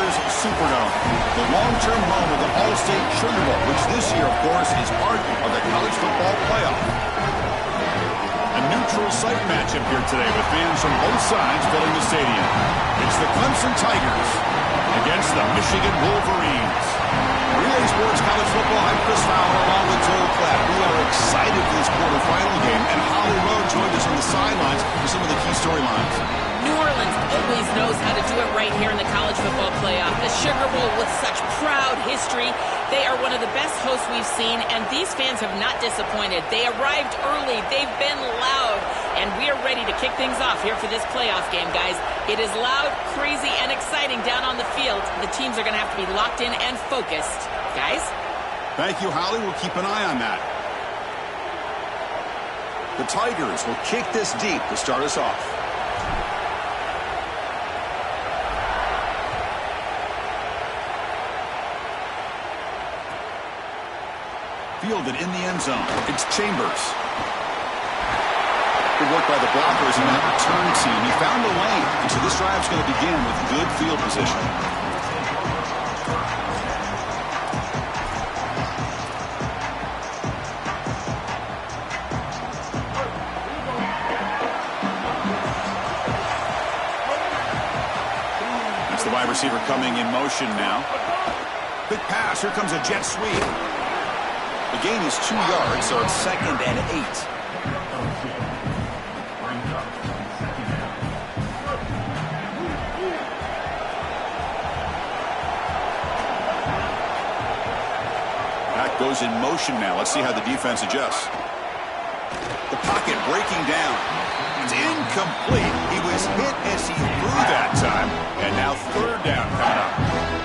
Rogers Superdome, the long-term home of the All-State Sugar Bowl, which this year, of course, is part of the college football playoff. A neutral site matchup here today with fans from both sides filling the stadium. It's the Clemson Tigers against the Michigan Wolverines. Relay Sports College Football, I'm Chris Fowler along with Joel Klatt. We are excited for this quarterfinal game, and Holly Rowe joined us on the sidelines for some of the key storylines. New Orleans always knows how to do it right here in the college football playoff. The Sugar Bowl with such proud history. They are one of the best hosts we've seen, and these fans have not disappointed. They arrived early. They've been loud, and we are ready to kick things off here for this playoff game, guys. It is loud, crazy, and exciting down on the field. The teams are going to have to be locked in and focused. Guys? Thank you, Holly. We'll keep an eye on that. The Tigers will kick this deep to start us off. Fielded in the end zone. It's Chambers. Good work by the blockers in that return team. He found the lane, and so this drive's going to begin with good field position. That's the wide receiver coming in motion now. Quick pass. Here comes a jet sweep. The gain is 2 yards, so it's 2nd and 8. That goes in motion now. Let's see how the defense adjusts. The pocket breaking down. It's incomplete. He was hit as he threw that time. And now 3rd down coming up.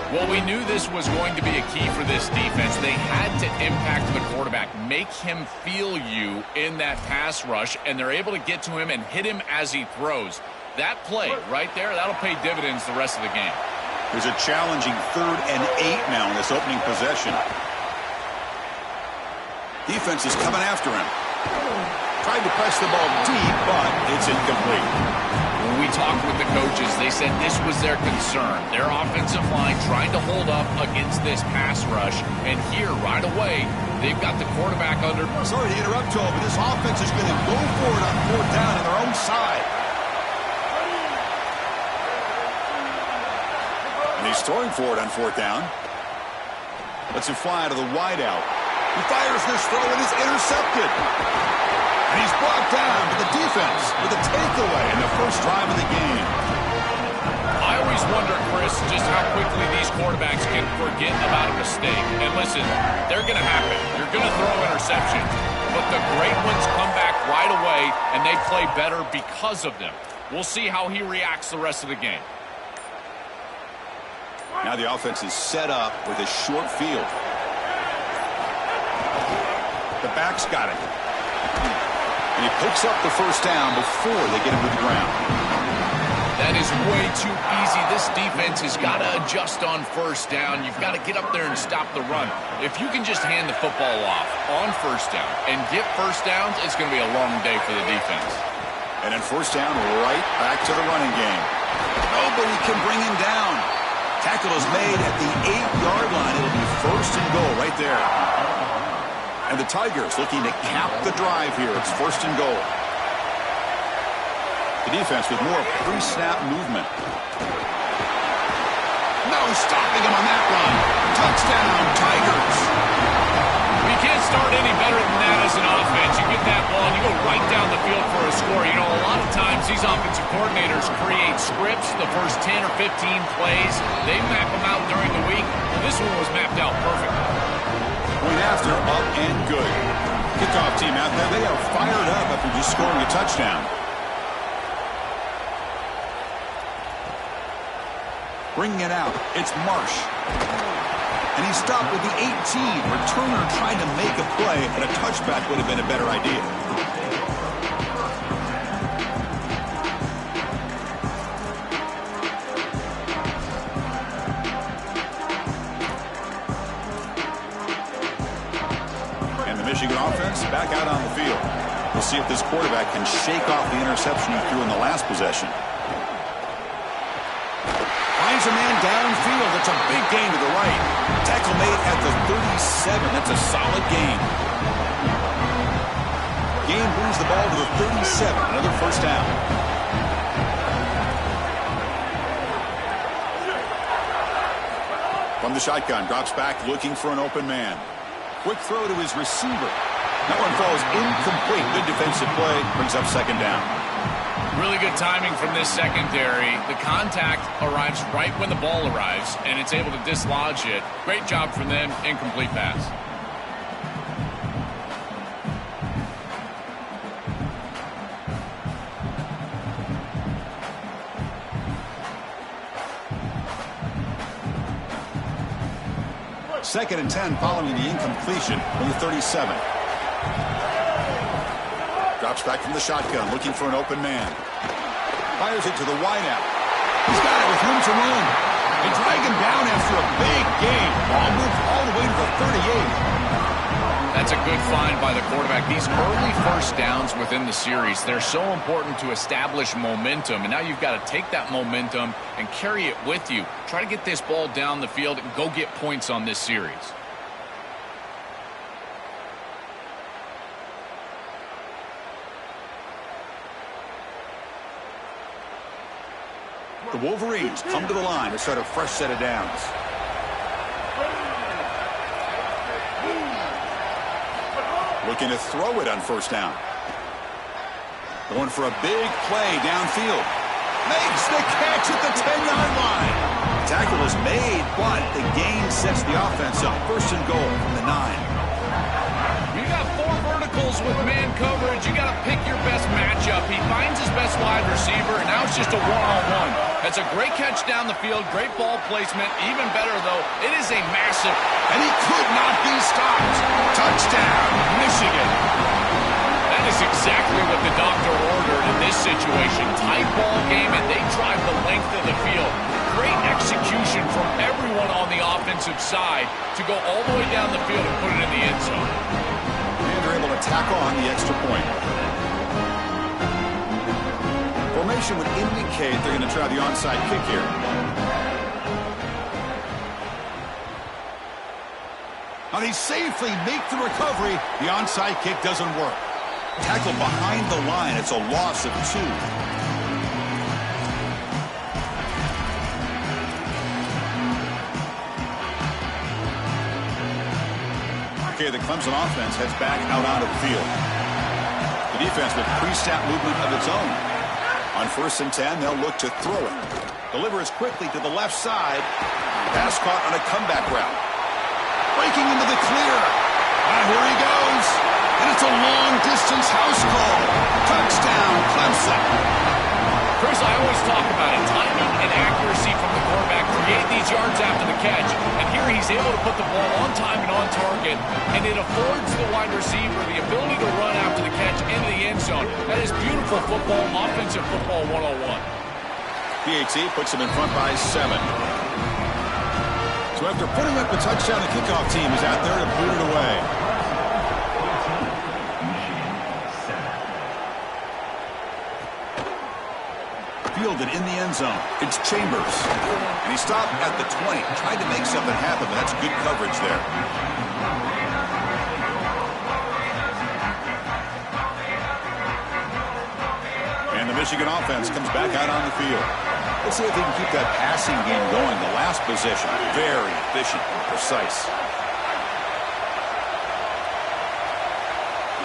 Well, we knew this was going to be a key for this defense. They had to impact the quarterback, make him feel you in that pass rush, and they're able to get to him and hit him as he throws. That play right there, that'll pay dividends the rest of the game. There's a challenging 3rd and 8 now in this opening possession. Defense is coming after him. Tried to press the ball deep, but it's incomplete. When we talked with the coaches, they said this was their concern. Their offensive line trying to hold up against this pass rush. And here, right away, they've got the quarterback under. Sorry to interrupt, Joel, but this offense is going to go for it on 4th down on their own side. And he's throwing for it on 4th down. Lets it fly to the wideout. He fires this throw and is intercepted. And he's brought down to the defense with a takeaway in the first drive of the game. I always wonder, Chris, just how quickly these quarterbacks can forget about a mistake. And listen, they're going to happen. You're going to throw interceptions. But the great ones come back right away, and they play better because of them. We'll see how he reacts the rest of the game. Now the offense is set up with a short field. The back's got it. And he picks up the first down before they get him to the ground. That is way too easy. This defense has got to adjust on first down. You've got to get up there and stop the run. If you can just hand the football off on first down and get first downs, it's going to be a long day for the defense. And then first down, right back to the running game. Nobody can bring him down. Tackle is made at the 8-yard line. It'll be 1st and goal right there. And the Tigers looking to cap the drive here. It's 1st and goal. The defense with more pre-snap movement. No stopping him on that run. Touchdown, Tigers. We can't start any better than that as an offense. You get that ball and you go right down the field for a score. You know, a lot of times these offensive coordinators create scripts, the first 10 or 15 plays. They map them out during the week. Well, this one was mapped out perfectly. Point after, up and good. Kickoff team out there, they are fired up after just scoring a touchdown. Bringing it out, it's Marsh. And he stopped with the 18. Returner trying to make a play, and a touchback would have been a better idea. Michigan offense back out on the field. We'll see if this quarterback can shake off the interception he threw in the last possession. Finds a man downfield. It's a big gain to the right. Tackle made at the 37. That's a solid gain. Gain brings the ball to the 37. Another first down. From the shotgun, drops back looking for an open man. Quick throw to his receiver. That one falls incomplete. Good defensive play. Brings up second down. Really good timing from this secondary. The contact arrives right when the ball arrives, and it's able to dislodge it. Great job from them. Incomplete pass. Second and 10 following the incompletion from the 37. Drops back from the shotgun, looking for an open man. Fires it to the wideout. He's got it with room to run. They drag him down after a big gain. Ball moves all the way to the 38. That's a good find by the quarterback. These early first downs within the series, they're so important to establish momentum. And now you've got to take that momentum and carry it with you. Try to get this ball down the field and go get points on this series. The Wolverines come to the line to start a fresh set of downs. Looking to throw it on first down. Going for a big play downfield. Makes the catch at the 10-yard line. The tackle is made, but the gain sets the offense up. First and goal from the 9. You got 4 verticals with man coverage. You got to pick your best matchup. He finds his best wide receiver, and now it's just a one-on-one. That's a great catch down the field, great ball placement. Even better, though, it is a massive, and he could not be stopped. Touchdown, Michigan. That is exactly what the doctor ordered in this situation. Tight ball game, and they drive the length of the field. Great execution from everyone on the offensive side to go all the way down the field and put it in the end zone. And they're able to tack on the extra point. Formation would indicate they're going to try the onside kick here. Now they safely make the recovery. The onside kick doesn't work. Tackle behind the line. It's a loss of 2. Okay, the Clemson offense heads back out onto the field. The defense with pre-snap movement of its own. On first and 10, they'll look to throw it. Delivers quickly to the left side. Pass caught on a comeback route. Breaking into the clear. Here he goes. And it's a long-distance house call. Touchdown, Clemson. Chris, I always talk about it. Timing and accuracy from the quarterback create these yards after the catch. And here he's able to put the ball on time and on target. And it affords the wide receiver the ability to run after the catch into the end zone. That is beautiful football, offensive football 101. PAT puts him in front by 7. So after putting up a touchdown, the kickoff team is out there to boot it away. Fielded in the end zone. It's Chambers. And he stopped at the 20. Tried to make something happen, but that's good coverage there. And the Michigan offense comes back out on the field. Let's see if they can keep that passing game going. The last possession, very efficient and precise.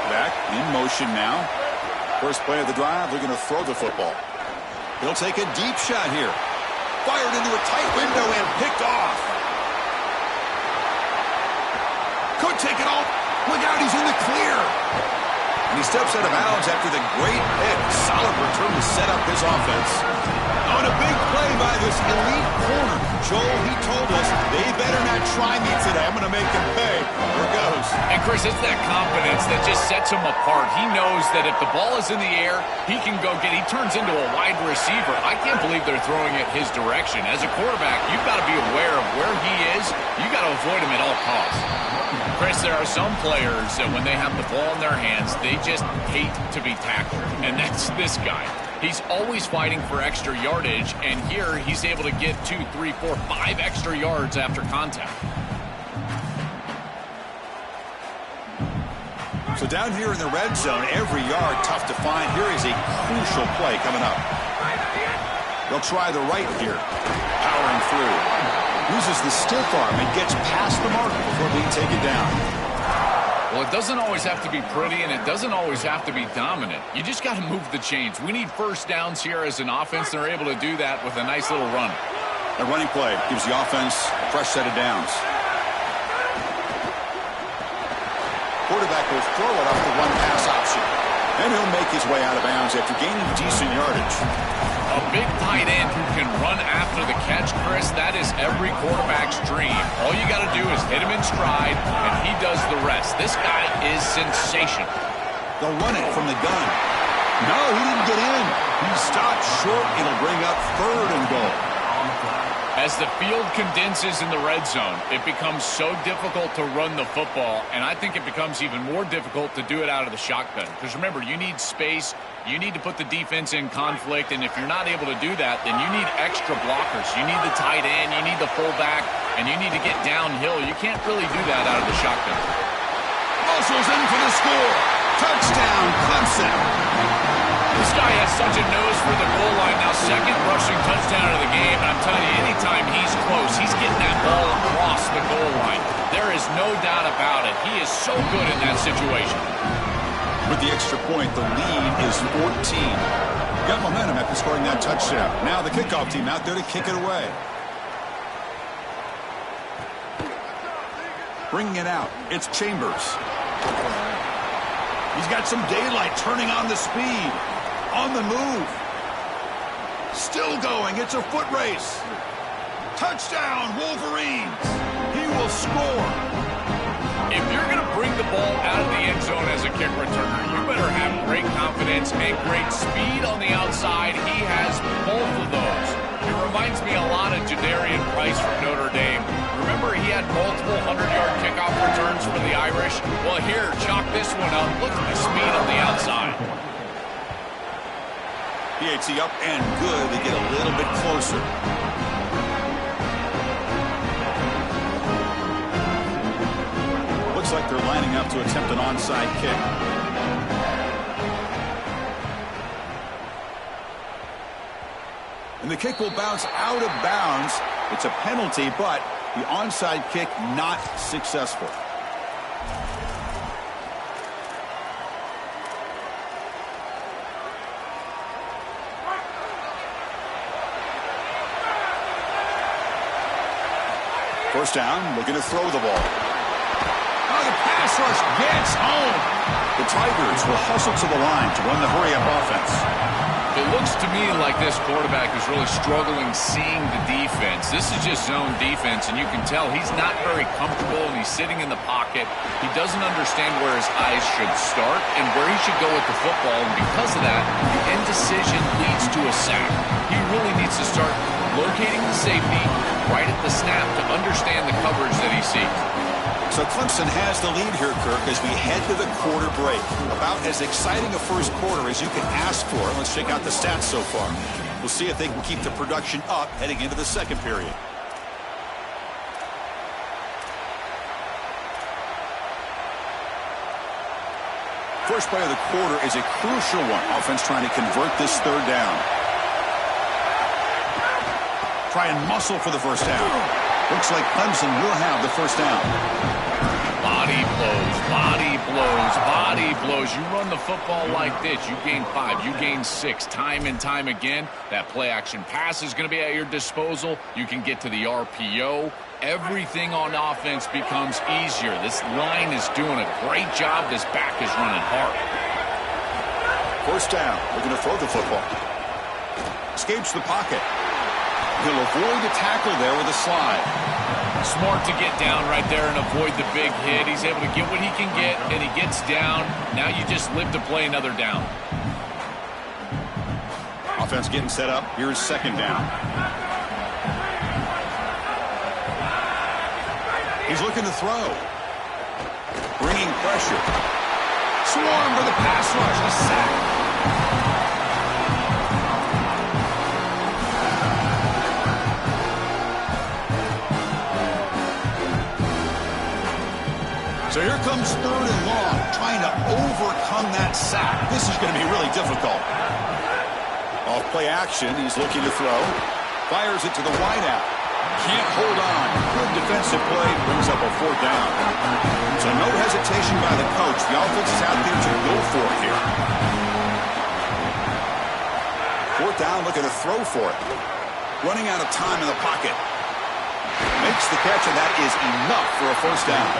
Back in motion now. First play of the drive, they're going to throw the football. He'll take a deep shot here. Fired into a tight window and picked off. Could take it off. Look out, he's in the clear. And he steps out of bounds after the great hit. Solid return to set up his offense. On a big play by this elite corner. Joel, he told us they better not try me today. I'm going to make him pay. Here goes. And Chris, it's that confidence that just sets him apart. He knows that if the ball is in the air, he can go get it. He turns into a wide receiver. I can't believe they're throwing it his direction. As a quarterback, you've got to be aware of where he is. You've got to avoid him at all costs. Chris, there are some players that when they have the ball in their hands, they just hate to be tackled. And that's this guy. He's always fighting for extra yardage, and here he's able to get 2, 3, 4, 5 extra yards after contact. So down here in the red zone, every yard tough to find. Here is a crucial play coming up. They'll try the right here. Powering through. Uses the stiff arm and gets past the mark before being taken down. Well, it doesn't always have to be pretty, and it doesn't always have to be dominant. You just got to move the chains. We need first downs here as an offense. They're able to do that with a nice little run. A running play gives the offense a fresh set of downs. Quarterback will throw it off the one pass option. And he'll make his way out of bounds after gaining decent yardage. A big tight end who can run after the catch, Chris, that is every quarterback's dream. All you got to do is hit him in stride, and he does the rest. This guy is sensational. They'll run it from the gun. No, he didn't get in. He stopped short. It'll bring up 3rd and goal. As the field condenses in the red zone, it becomes so difficult to run the football, and I think it becomes even more difficult to do it out of the shotgun. Because remember, you need space, you need to put the defense in conflict, and if you're not able to do that, then you need extra blockers. You need the tight end, you need the fullback, and you need to get downhill. You can't really do that out of the shotgun. Muscles in for the score. Touchdown, Clemson. This guy has such a nose for the goal line now. 2nd rushing touchdown of the game. And I'm telling you, anytime he's close, he's getting that ball across the goal line. There is no doubt about it. He is so good in that situation. With the extra point, the lead is 14. Got momentum after scoring that touchdown. Now the kickoff team out there to kick it away. Bringing it out, it's Chambers. He's got some daylight, turning on the speed. On the move. Still going. It's a foot race. Touchdown, Wolverines. He will score. If you're going to bring the ball out of the end zone as a kick returner, you better have great confidence and great speed on the outside. He has both of those. It reminds me a lot of Jadarian Price from Notre Dame. Remember, he had multiple 100-yard kickoff returns for the Irish? Well, here, chalk this one up. Look at the speed on the outside. PAT up and good. They get a little bit closer. Looks like they're lining up to attempt an onside kick. And the kick will bounce out of bounds. It's a penalty, but the onside kick not successful. First down, looking to throw the ball. Oh, the pass rush gets home. The Tigers will hustle to the line to run the hurry-up offense. It looks to me like this quarterback is really struggling seeing the defense. This is just zone defense, and you can tell he's not very comfortable, and he's sitting in the pocket. He doesn't understand where his eyes should start and where he should go with the football, and because of that, the indecision leads to a sack. He really needs to start locating the safety right at the snap to understand the coverage that he sees. So Clemson has the lead here, Kirk, as we head to the quarter break. About as exciting a first quarter as you can ask for. Let's check out the stats so far. We'll see if they can keep the production up heading into the second period. First play of the quarter is a crucial one. Offense trying to convert this third down. Try and muscle for the first down. Looks like Clemson will have the first down. Body blows, body blows, body blows. You run the football like this, you gain 5, you gain 6, time and time again. That play-action pass is going to be at your disposal. You can get to the RPO. Everything on offense becomes easier. This line is doing a great job. This back is running hard. First down, looking to throw the football. Escapes the pocket. He'll avoid the tackle there with a slide. Smart to get down right there and avoid the big hit. He's able to get what he can get, and he gets down. Now you just live to play another down. Offense getting set up. Here's second down. He's looking to throw. Bringing pressure. Swarm for the pass rush. A sack. So here comes 3rd and long, trying to overcome that sack. This is going to be really difficult. Off play action, he's looking to throw. Fires it to the wideout. Can't hold on. Good defensive play, brings up a 4th down. So no hesitation by the coach. The offense is out there to go for it here. 4th down, looking to throw for it. Running out of time in the pocket. Makes the catch, and that is enough for a 1st down.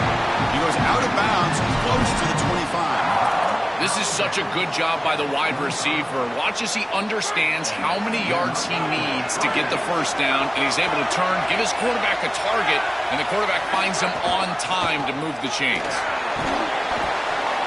He goes out of bounds, close to the 25. This is such a good job by the wide receiver. Watch as he understands how many yards he needs to get the 1st down, and he's able to turn, give his quarterback a target, and the quarterback finds him on time to move the chains.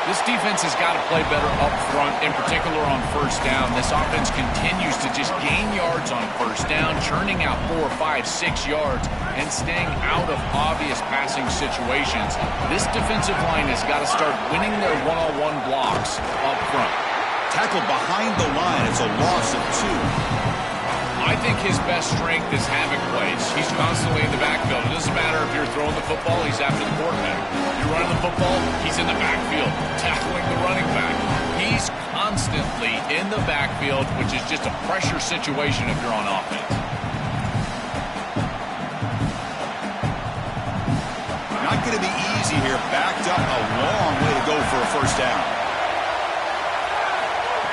This defense has got to play better up front, in particular on 1st down. This offense continues to just gain yards on 1st down, churning out 4, 5, 6 yards, and staying out of obvious passing situations. This defensive line has got to start winning their one-on-one blocks up front. Tackled behind the line. It's a loss of 2. I think his best strength is havoc plays. He's constantly in the backfield. It doesn't matter if you're throwing the football, he's after the quarterback. You're running the football, he's in the backfield, tackling the running back. He's constantly in the backfield, which is just a pressure situation if you're on offense. Not going to be easy here. Backed up a long way to go for a 1st down.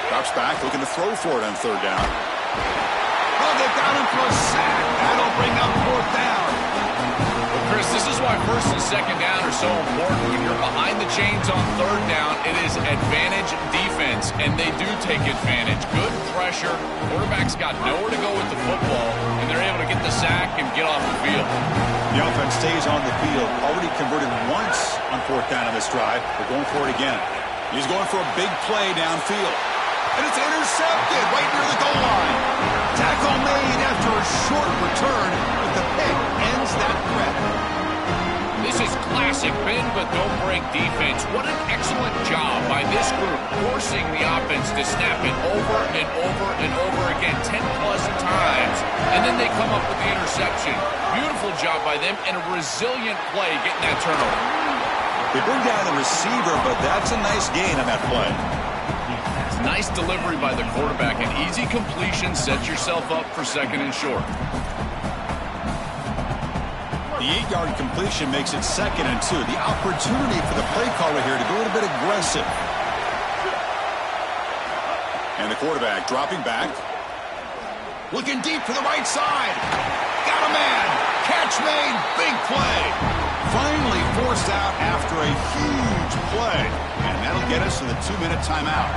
Drops back, looking to throw for it on 3rd down. Oh, they got him for a sack. That'll bring up 4th down. Well, Chris, this is why 1st and 2nd down are so important. When you're behind the chains on 3rd down, it is advantage defense, and they do take advantage. Good pressure. Quarterback's got nowhere to go with the football, and they're able to get the sack and get off the field. The offense stays on the field. Already converted once on 4th down on this drive. They're going for it again. He's going for a big play downfield. And it's intercepted right near the goal line. Tackle made after a short return, but the pick ends that threat. This is classic bend but don't break defense. What an excellent job by this group, forcing the offense to snap it over and over and over again 10-plus times, and then they come up with the interception. Beautiful job by them, and a resilient play getting that turnover. They bring down the receiver, but that's a nice gain on that play. Nice delivery by the quarterback. An easy completion sets yourself up for 2nd and short. The 8-yard completion makes it 2nd and 2. The opportunity for the play caller here to go a little bit aggressive. And the quarterback dropping back. Looking deep to the right side. Got a man. Catch made. Big play. Finally forced out after a huge play. And that'll get us to the 2-minute timeout.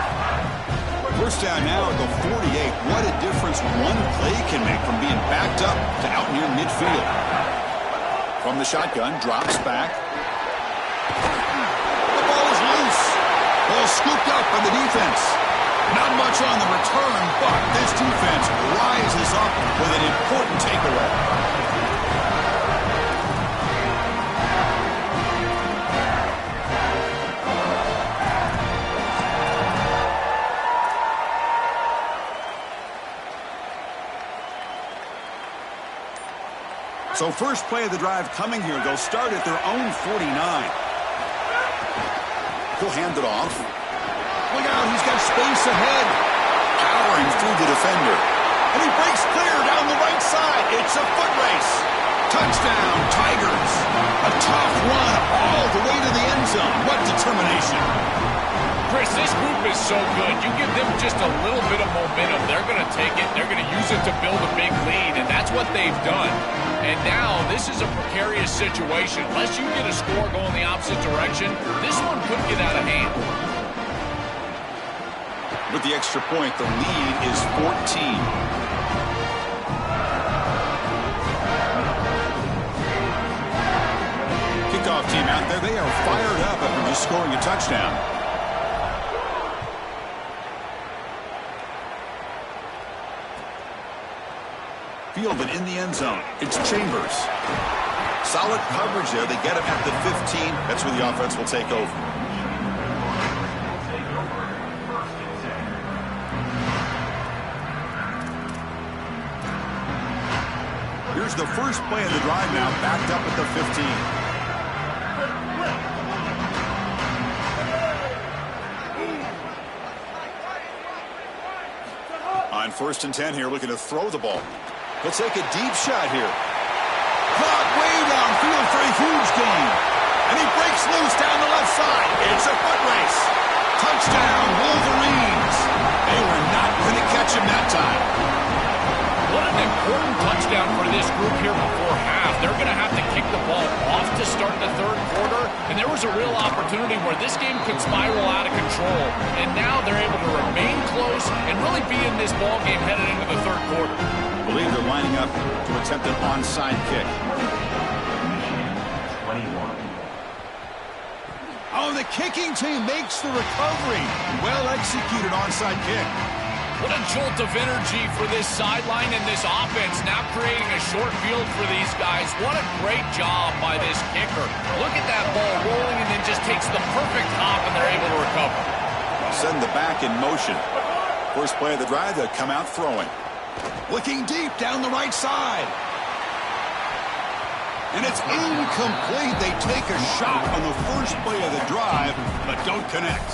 1st down now at the 48. What a difference one play can make from being backed up to out near midfield. From the shotgun, drops back. The ball is loose. Ball scooped up by the defense. Not much on the return, but this defense rises up with an important takeaway. So first play of the drive coming here. They'll start at their own 49. He'll hand it off. Look out, he's got space ahead. Powering through the defender. And he breaks clear down the right side. It's a foot race. Touchdown, Tigers. A tough run all the way to the end zone. What determination. Chris, this group is so good. You give them just a little bit of momentum, they're going to take it. They're going to use it to build a big lead, and that's what they've done. And now this is a precarious situation. Unless you get a score going the opposite direction, this one could get out of hand. With the extra point, the lead is 14. Kickoff team out there. They are fired up after just scoring a touchdown. Fielded in the end zone. It's Chambers. Solid coverage there. They get him at the 15. That's where the offense will take over. Here's the first play of the drive now, backed up at the 15. On 1st and 10 here, looking to throw the ball. He'll take a deep shot here. Caught way downfield for a huge gain. And he breaks loose down the left side. It's a foot race. Touchdown, Wolverines. They were not going to catch him that time. What an important touchdown for this group here before half. They're going to have to kick the ball off to start the third quarter, and there was a real opportunity where this game could spiral out of control, and now they're able to remain close and really be in this ball game headed into the third quarter. I believe they're lining up to attempt an onside kick. 21. Oh, the kicking team makes the recovery. Well-executed onside kick. What a jolt of energy for this sideline and this offense, now creating a short field for these guys. What a great job by this kicker. Look at that ball rolling and then just takes the perfect hop and they're able to recover. Send the back in motion. First play of the drive, they'll come out throwing. Looking deep down the right side. And it's incomplete. They take a shot on the first play of the drive, but don't connect.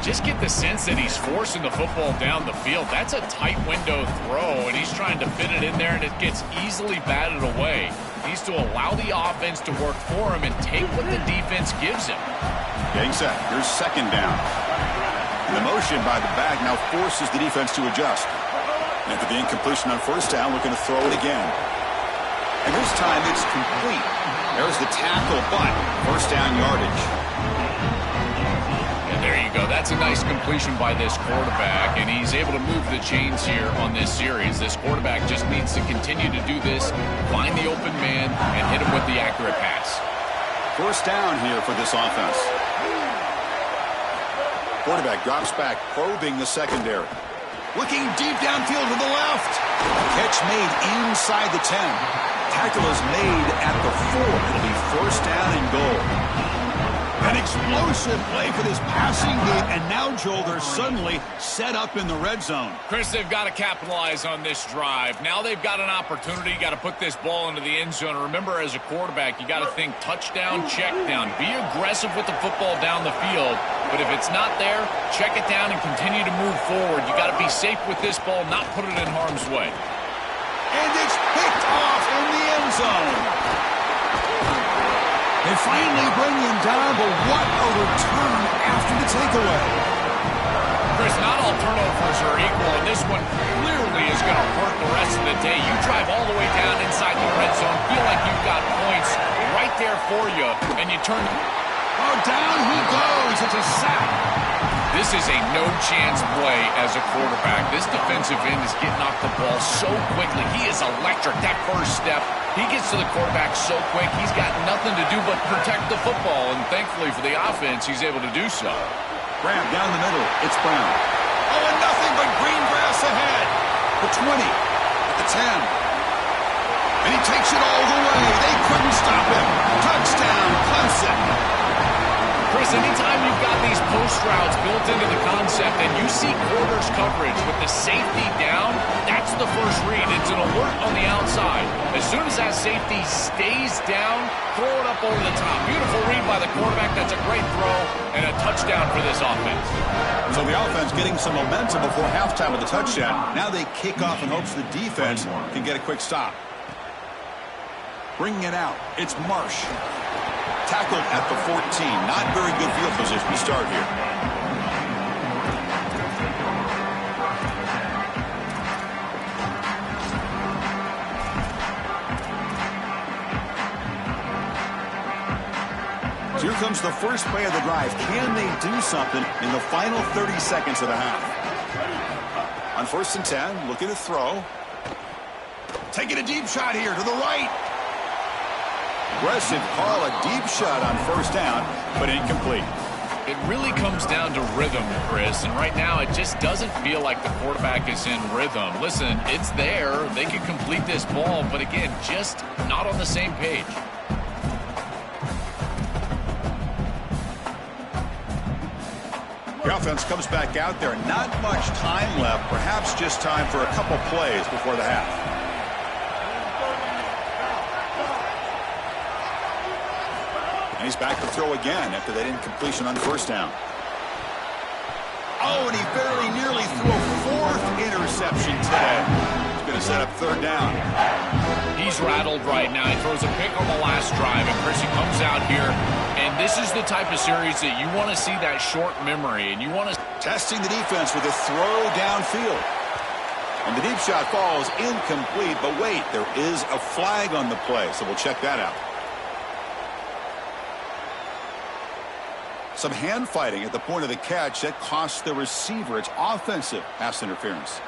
Just get the sense that he's forcing the football down the field. That's a tight window throw, and he's trying to fit it in there, and it gets easily batted away. He needs to allow the offense to work for him and take what the defense gives him. Getting set. Here's second down. The motion by the back now forces the defense to adjust. And after the incompletion on first down, looking to throw it again. And this time it's complete. There's the tackle, but first down yardage. And there you go. That's a nice completion by this quarterback, and he's able to move the chains here on this series. This quarterback just needs to continue to do this, find the open man, and hit him with the accurate pass. First down here for this offense. Quarterback drops back, probing the secondary. Looking deep downfield to the left. Catch made inside the 10. Tackle is made at the 4. It'll be first down and goal. An explosive play for this passing game, and now, Joel, they're suddenly set up in the red zone. Chris, they've got to capitalize on this drive. Now they've got an opportunity. You got to put this ball into the end zone. Remember, as a quarterback, you got to think touchdown, check down. Be aggressive with the football down the field, but if it's not there, check it down and continue to move forward. You got to be safe with this ball, not put it in harm's way. And it's picked off in the end zone. They finally bring him down, but what a return after the takeaway. Chris, not all turnovers are equal, and this one clearly is going to hurt the rest of the day. You drive all the way down inside the red zone, feel like you've got points right there for you, and you turn. Oh, down he goes. It's a sack. This is a no-chance play as a quarterback. This defensive end is getting off the ball so quickly. He is electric. That first step, he gets to the quarterback so quick, he's got nothing to do but protect the football, and thankfully for the offense, he's able to do so. Graham down the middle. It's Brown. Oh, and nothing but green grass ahead. The 20, at the 10. And he takes it all the way. They couldn't stop him. Touchdown, Clemson. Chris, anytime you've got these post routes built into the concept and you see quarters coverage with the safety down, that's the first read. It's an alert on the outside. As soon as that safety stays down, throw it up over the top. Beautiful read by the quarterback. That's a great throw and a touchdown for this offense. So the offense getting some momentum before halftime with the touchdown. Now they kick off in hopes the defense can get a quick stop. Bringing it out. It's Marsh. Tackled at the 14. Not very good field position to start here. So here comes the first play of the drive. Can they do something in the final 30 seconds of the half? On 1st and 10, looking to throw. Taking a deep shot here to the right. Aggressive call, a deep shot on first down, but incomplete. It really comes down to rhythm, Chris, and right now it just doesn't feel like the quarterback is in rhythm. Listen, it's there. They can complete this ball, but again, just not on the same page. The offense comes back out there. Not much time left, perhaps just time for a couple plays before the half. And he's back to throw again after that incompletion on first down. Oh, and he very nearly threw a 4th interception. interception today. He's going to set up third down. He's rattled right now. He throws a pick on the last drive, and Chris, he comes out here, and this is the type of series that you want to see that short memory, and you want to... Testing the defense with a throw downfield. And the deep shot falls incomplete, but wait, there is a flag on the play, so we'll check that out. Some hand fighting at the point of the catch that costs the receiver. It's offensive pass interference.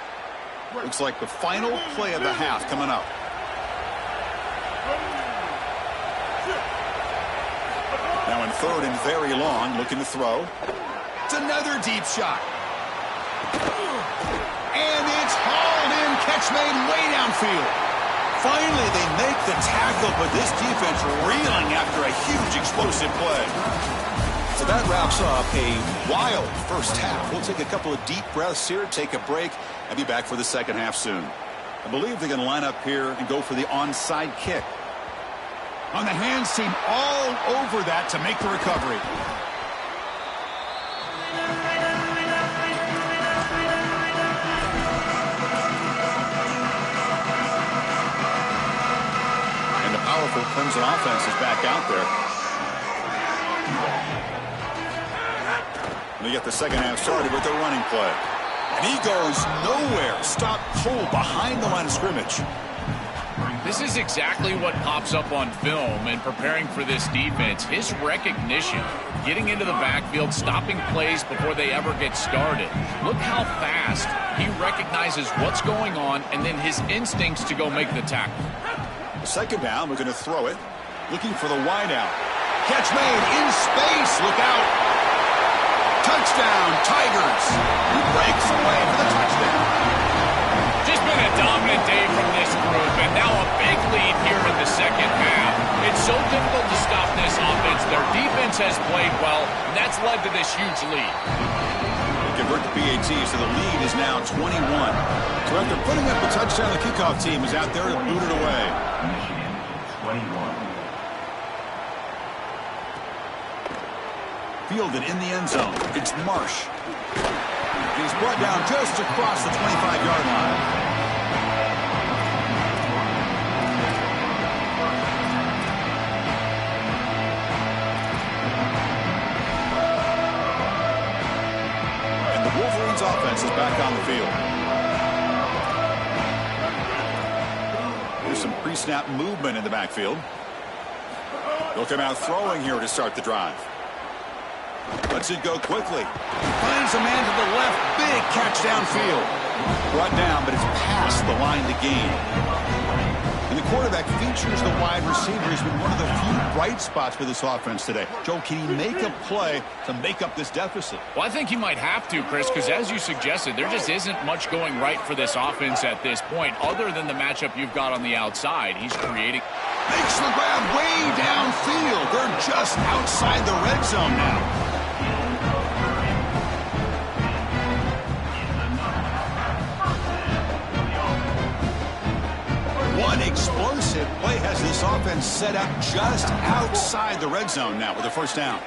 Looks like the final play of the half coming up. Now in third and very long, looking to throw. It's another deep shot. And it's hauled in, catch made way downfield. Finally, they make the tackle, but this defense reeling after a huge explosive play. So that wraps up a wild first half. We'll take a couple of deep breaths here, take a break, and be back for the second half soon. I believe they're going to line up here and go for the onside kick. On the hands team, all over that to make the recovery. And the powerful Clemson offense is back out there. They get the second half started with their running play. And he goes nowhere. Stop cold behind the line of scrimmage. This is exactly what pops up on film in preparing for this defense. His recognition, getting into the backfield, stopping plays before they ever get started. Look how fast he recognizes what's going on and then his instincts to go make the tackle. Second down, we're going to throw it. Looking for the wide out. Catch made in space. Look out. Touchdown, Tigers. He breaks away for the touchdown. Just been a dominant day from this group, and now a big lead here in the second half. It's so difficult to stop this offense. Their defense has played well, and that's led to this huge lead. They convert the PAT, so the lead is now 21. So after putting up a touchdown, the kickoff team is out there to boot it away. Michigan, 21. Fielded in the end zone. It's Marsh. He's brought down just across the 25-yard line. And the Wolverines offense is back on the field. There's some pre-snap movement in the backfield. They'll come out throwing here to start the drive. Lets it go quickly. Finds a man to the left. Big catch downfield. Brought down, but it's past the line to gain. And the quarterback features the wide receiver. He's been one of the few bright spots for this offense today. Joe, can he make a play to make up this deficit? Well, I think he might have to, Chris, because as you suggested, there just isn't much going right for this offense at this point, other than the matchup you've got on the outside. He's creating... Makes the grab way downfield. They're just outside the red zone now. One explosive play has this offense set up just outside the red zone now with a first down.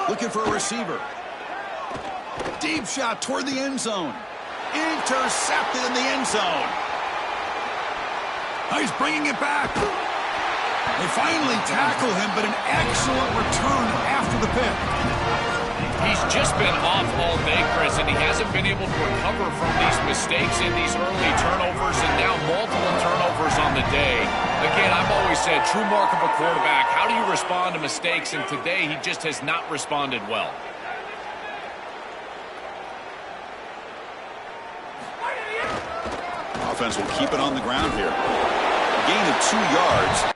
Looking for a receiver. Deep shot toward the end zone. Intercepted in the end zone. He's bringing it back. They finally tackle him, but an excellent return after the pick. He's just been off all day, Chris, and he hasn't been able to recover from these mistakes in these early turnovers, and now multiple turnovers on the day. Again, I've always said, true mark of a quarterback, how do you respond to mistakes? And today, he just has not responded well. Offense will keep it on the ground here. A gain of 2 yards.